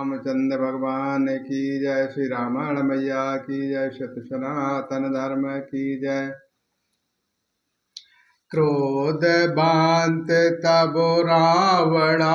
रामचंद्र भगवान की जय। श्री रामायण मैया की जय। सत सनातन धर्म की जय। क्रोध बांत तब रावणा,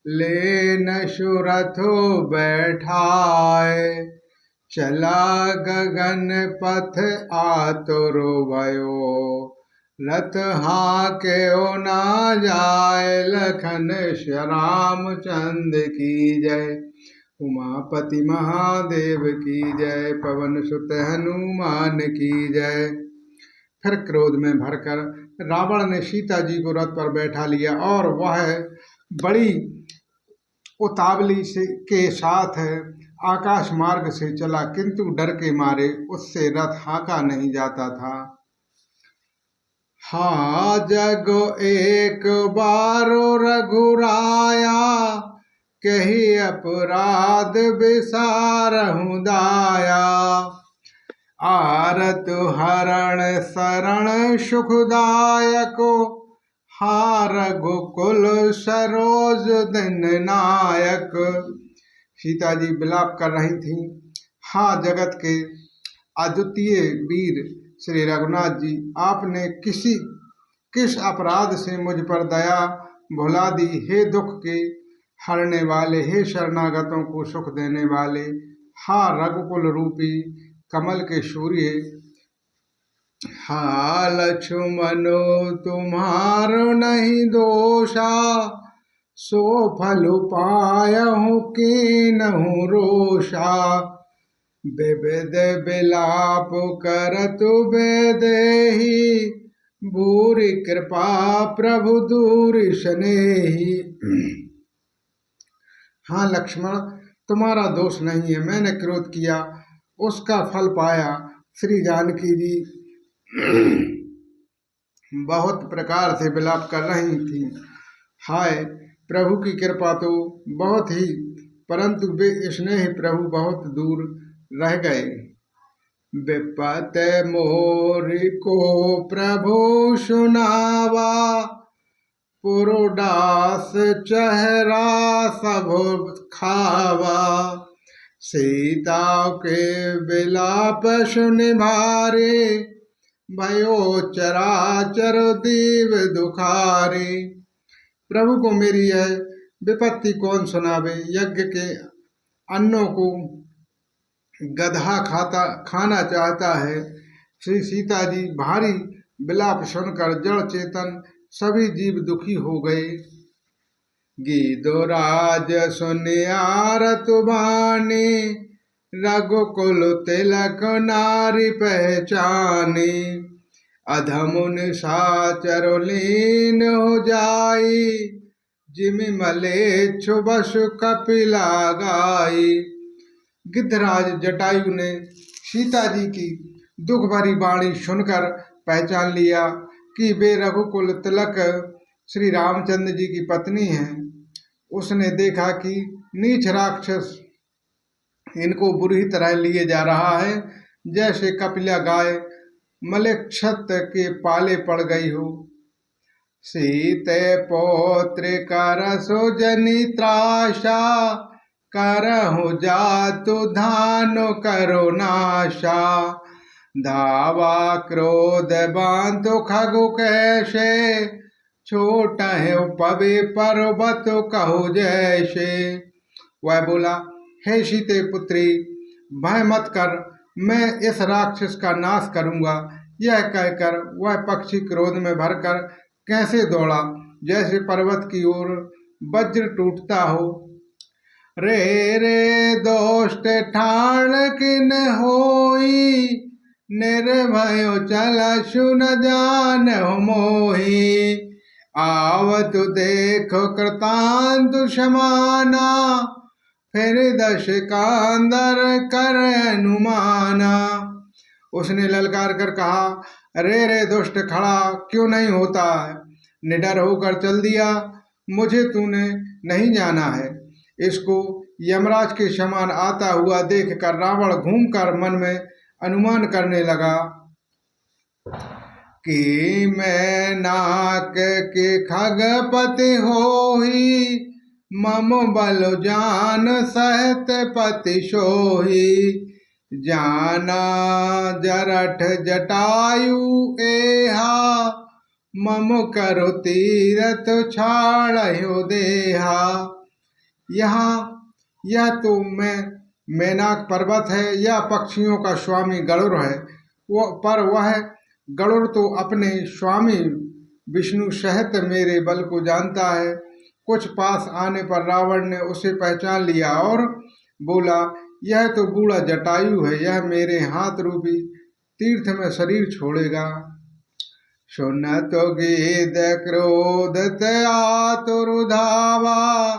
लेन सुरथो बैठाए। चला गगन पथ आतुर भयो, रथ हाके ना जाए। लखन रामचंद्र की जय। उमापति महादेव की जय। पवन सुत हनुमान की जय। फिर क्रोध में भरकर रावण ने सीता जी को रथ पर बैठा लिया और वह बड़ी उतावली से के साथ आकाश मार्ग से चला, किंतु डर के मारे उससे रथ हाँका नहीं जाता था। हाँ जगो एक बारो रघुराया, कही अपराध विसारहु दाया। आरत हरण शरण सुखदायको, हार गोकुल सरोज दिन नायक। सीता जी विलाप कर रही थी। हाँ जगत के अद्वितीय वीर श्री रघुनाथ जी, आपने किस अपराध से मुझ पर दया भुला दी। हे दुख के हरने वाले, हे शरणागतों को सुख देने वाले। हाँ रघुकुल रूपी कमल के सूर्य, हाँ लक्ष्मणो तुम्हारो नहीं दोषा। सो फल पायहु कीनहु रोषा। विविध विलाप करतु बेदेहि, भूरि कृपा प्रभु दूरि स्नेहि। हाँ लक्ष्मण, तुम्हारा दोष नहीं है, मैंने क्रोध किया, उसका फल पाया। श्री जानकी जी बहुत प्रकार से विलाप कर रही थी। हाय प्रभु की कृपा तो बहुत ही, परंतु वे स्नेह प्रभु बहुत दूर रह गए। विपत मोरी को प्रभु सुनावा, पुरोडास चेहरा सब खावा। सीता के विलाप सुन भारे, भयो चराचर दीव दुखारे। प्रभु को मेरी यह विपत्ति कौन सुनावे। यज्ञ के अन्नों को गधा खाना चाहता है। श्री सीता जी भारी विलाप सुनकर जड़ चेतन सभी जीव दुखी हो गए। गीधोराज सुनियारत बानी, रघुकुल तिलक नारी पहचानी। अधमुन साचर लीन हो जाई, जिमि मलेच्छु बसु कपिला गाई। गिद्धराज जटायु ने सीता जी की दुख भरी वाणी सुनकर पहचान लिया कि वे रघुकुल तिलक श्री रामचंद्र जी की पत्नी हैं। उसने देखा कि नीच राक्षस इनको बुरी तरह लिए जा रहा है, जैसे कपिला गाय मलेच्छत के पाले पड़ गई हो। सीते पौत्र कर सो जनि त्रासा, करहु जातु धानो करो नाशा। धावा क्रोध बांधो खगु कैसे, छोट है पवे पर्वत कहो जैसे। वह बोला, हे सीते पुत्री, भय मत कर, मैं इस राक्षस का नाश करूंगा। यह कहकर वह पक्षी क्रोध में भरकर कैसे दौड़ा, जैसे पर्वत की ओर वज्र टूटता हो। रे रे दोष्ट ठाण किन होई, निर्भयो चल सुन जान मोही। आवत देखो कृतांतु समाना, फिर दश कांदर कर अनुमाना। उसने ललकार कर कहा, रे रे दुष्ट, खड़ा क्यों नहीं होता है। निडर होकर चल दिया, मुझे तूने नहीं जाना है। इसको यमराज के समान आता हुआ देखकर रावण घूमकर मन में अनुमान करने लगा कि मैं नाक के खगपति होही, मम बल जान सहत पति सोही, जाना जरठ जटायु एहा, मम करु तीरथ छाड़यो देहा। यह तो मैनाक पर्वत है, यह पक्षियों का स्वामी गरुड़ है। पर वह गरुड़ तो अपने स्वामी विष्णु सहित मेरे बल को जानता है। कुछ पास आने पर रावण ने उसे पहचान लिया और बोला, यह तो बूढ़ा जटायु है, यह मेरे हाथ रूपी तीर्थ में शरीर छोड़ेगा। सुन तो गीत क्रोध आतुर धावा,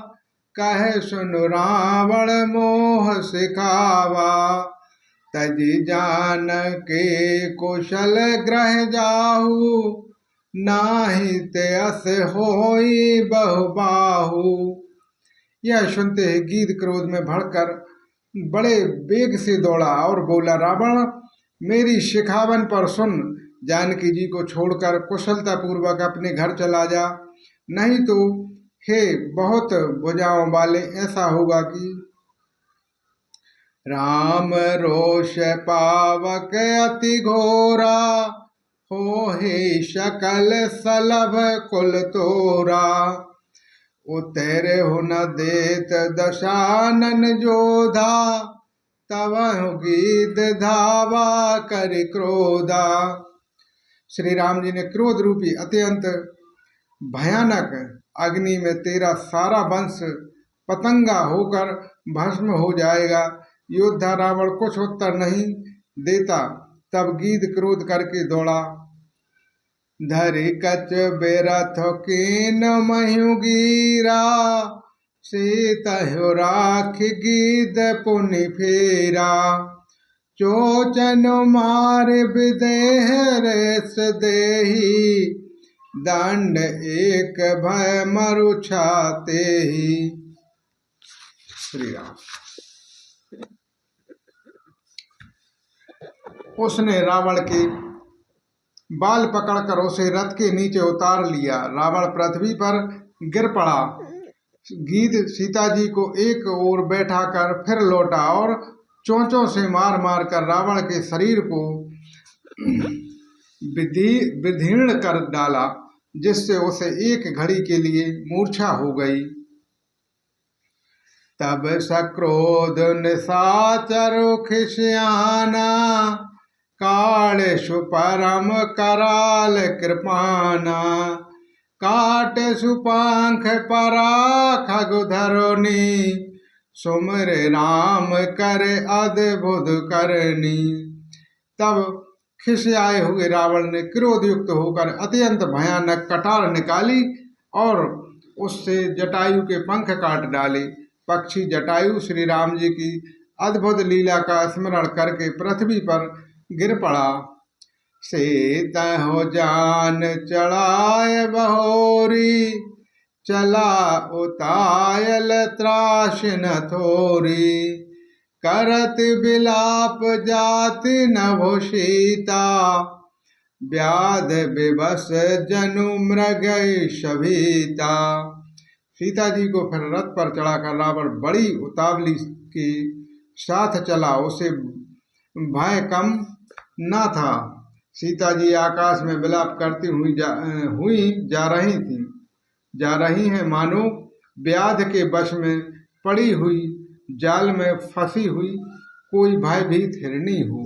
कहे सुन रावण मोह सिखावा। तजी जान के कुशल ग्रह जाहू, नाही ते अस होई बहुबाहु। यह सुनते ही गीत क्रोध में भड़कर बड़े वेग से दौड़ा और बोला, रावण मेरी शिखावन पर सुन, जानकी जी को छोड़कर कुशलता पूर्वक अपने घर चला जा, नहीं तो हे बहुत भुजाओं वाले ऐसा होगा कि राम रोष पावक अति घोरा, हो हे शकल सलभ कुल तोरा। उतरे हो न देत दशानन जोधा, तब गीत धावा कर क्रोधा। श्री राम जी ने क्रोध रूपी अत्यंत भयानक अग्नि में तेरा सारा वंश पतंगा होकर भस्म हो जाएगा। योद्धा रावण कुछ उत्तर नहीं देता, तब गीत क्रोध करके दौड़ा। धरि कच बेरथ कीन महु गिरा, सीतहु राख गीत पुनि फेरा। चोचन मार विदेह रेस देही, दंड एक भय मरु छाते ही। श्री राम। उसने रावण के बाल पकड़कर उसे रथ के नीचे उतार लिया। रावण पृथ्वी पर गिर पड़ा। गीत सीता जी को एक ओर बैठाकर फिर लौटा और चोंचों से मार मार कर रावण के शरीर को विदीर्ण कर डाला, जिससे उसे एक घड़ी के लिए मूर्छा हो गई। तब सक्रोध निशाचर खिसियाना, काले सुपरम कराल कृपाना। काट सुपांख परा खगुधरनी, सुमर राम कर अद्भुत करनी। तब खिसियाए हुए रावण ने क्रोध युक्त होकर अत्यंत भयानक कटार निकाली और उससे जटायु के पंख काट डाले। पक्षी जटायु श्री राम जी की अद्भुत लीला का स्मरण करके पृथ्वी पर गिर पड़ा। सीता हो जान चढ़ाए बहोरी, चला उतायल त्रास न थोरी। करत बिलाप जाति नभो सीता, व्याध विवश जनु मृग सभीता। सीता जी को फिर रथ पर चढ़ाकर रावण बड़ी उतावली के साथ चला। उसे भय कम न था। सीता जी आकाश में विलाप करती हुई जा रही हैं, मानो व्याध के वश में पड़ी हुई, जाल में फंसी हुई कोई भयभीत हिरणी हो।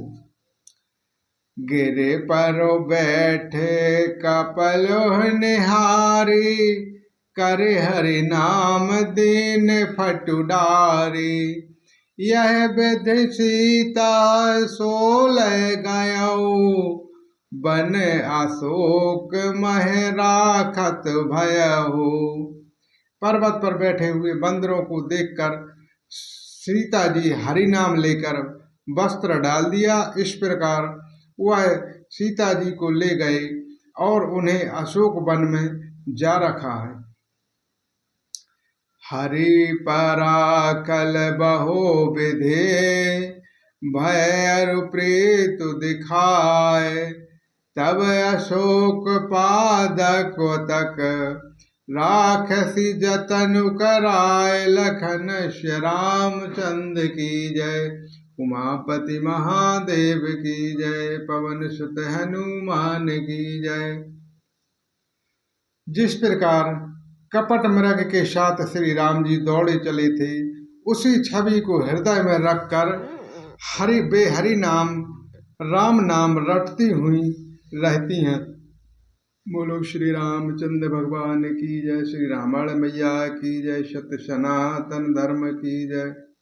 गिरे पर बैठे कपल निहारी, करे हरि नाम दीन फटुडारी। यह विधि सीता सोलह गयऊ, बन अशोक मह राखत भयहु। पर्वत पर बैठे हुए बंदरों को देखकर सीता जी हरि नाम लेकर वस्त्र डाल दिया। इस प्रकार वह सीता जी को ले गए और उन्हें अशोक वन में जा रखा है। हरि पराकल बहो विधे, भय प्रीत दिखाए। तब अशोक पादक तक, राखसी जतनु कराय लखन श्री रामचंद्र की जय। उमापति महादेव की जय, पवन सुत हनुमान की जय। जिस प्रकार कपट मृग के साथ श्री राम जी दौड़े चले थे, उसी छवि को हृदय में रखकर हरि बेहरि नाम राम नाम रटती हुई रहती हैं। बोलो श्री रामचंद्र भगवान की जय, श्री रामायण मैया की जय, सत्य सनातन धर्म की जय।